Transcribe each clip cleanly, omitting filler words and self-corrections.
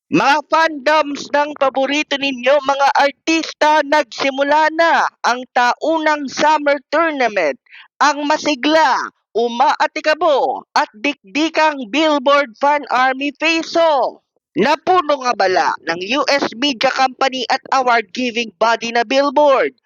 Mga fandoms ng paborito ninyo mga artista, nagsimula na ang taunang summer tournament. Ang masigla, umaatikabo at dikdikang Billboard Fan Army Face-Off. Napuno nga bala ng US media company at award-giving body na Billboard.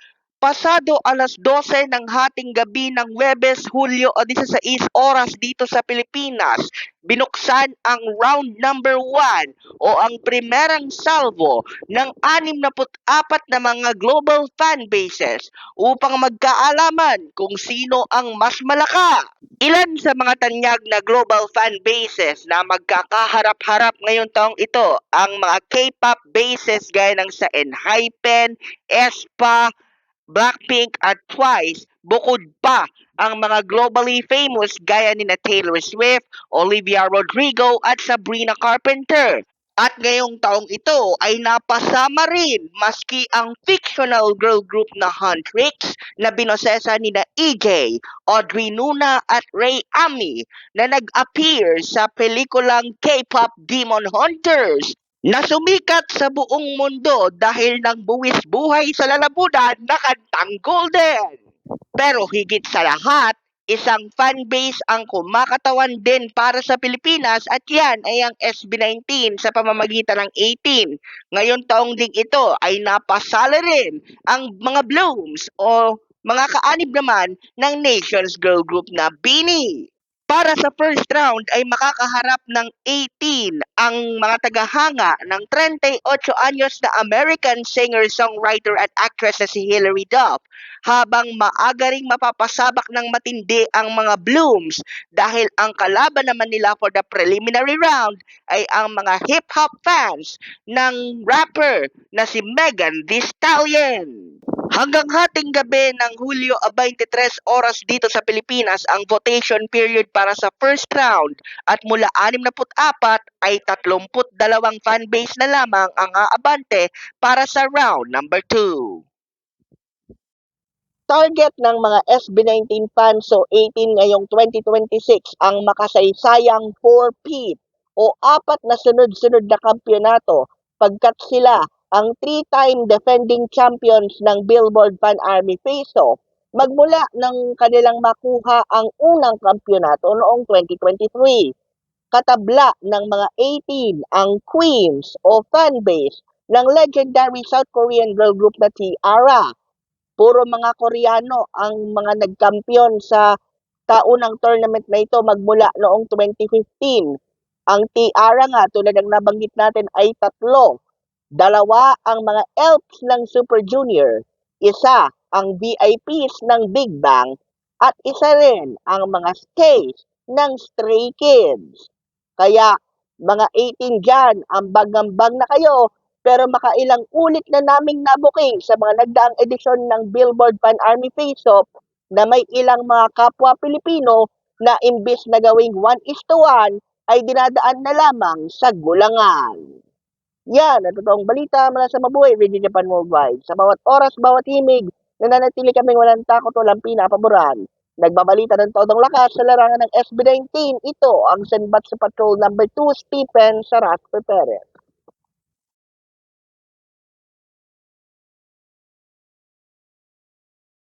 Pasado alas 12 ng hating gabi ng Huwebes, Hulyo 16 oras dito sa Pilipinas, binuksan ang round number 1 o ang primerang salvo ng 64 na mga global fan bases upang magkaalaman kung sino ang mas malaka. Ilan sa mga tanyag na global fan bases na magkakaharap-harap ngayong taong ito ang mga K-pop bases gaya ng sa ENHYPEN, aespa, Blackpink at Twice, bukod pa ang mga globally famous gaya ni na Taylor Swift, Olivia Rodrigo at Sabrina Carpenter. At ngayong taong ito ay napasama rin maski ang fictional girl group na Huntrix na binosesa ni na EJ, Audrey Nuna at Ray Ami na nag-appear sa pelikulang K-pop Demon Hunters na sumikat sa buong mundo dahil nang buwis buhay sa lalamunan na kantang Golden. Pero higit sa lahat, isang fanbase ang kumakatawan din para sa Pilipinas at yan ay ang SB19 sa pamamagitan ng 18. Ngayon taong ding ito ay napasali rin ang mga Blooms o mga kaanib naman ng Nations Girl Group na BINI. Para sa first round ay makakaharap ng 18 ang mga tagahanga ng 38 anyos na American singer-songwriter at actress na si Hilary Duff, habang maaga ring mapapasabak ng matindi ang mga Blooms dahil ang kalaban naman nila for the preliminary round ay ang mga hip-hop fans ng rapper na si Megan Thee Stallion. Hanggang hating gabi ng Hulyo 23 oras dito sa Pilipinas ang votation period para sa first round at mula 64 ay 32 fanbase na lamang ang aabante para sa round number 2. Target ng mga SB19 fans o 18 ngayong 2026 ang makasaysayang 4-peat o 4 na sunod-sunod na kampyonato pagkat sila ang 3-time defending champions ng Billboard Fan Army Face-Off magmula ng kanilang makuha ang unang kampyonato noong 2023. Katabla ng mga 18 ang Queens o fanbase ng legendary South Korean girl group na T-ara. Puro mga Koreano ang mga nagkampiyon sa taunang tournament na ito magmula noong 2015. Ang T-ara nga tulad ng nabanggit natin ay 3. Dalawa ang mga ELPs ng Super Junior, isa ang VIPs ng Big Bang, at isa rin ang mga stays ng Stray Kids. Kaya mga 18 dyan, ambag-ambag na kayo, pero makailang ulit na naming nabuking sa mga nagdaang edisyon ng Billboard Fan Army Face-Off na may ilang mga kapwa Pilipino na imbis na gawing 1:1 ay dinadaan na lamang sa gulangan. Yan, ang totoong balita mula sa Mabuhay Radio Japan Worldwide. Sa bawat oras, bawat himig, nananatili kaming walang takot, walang pinapaboran. Nagbabalita ng todong lakas sa larangan ng SB19. Ito ang Senbatsu Patrol number 2, Stephen Saraspe Perez.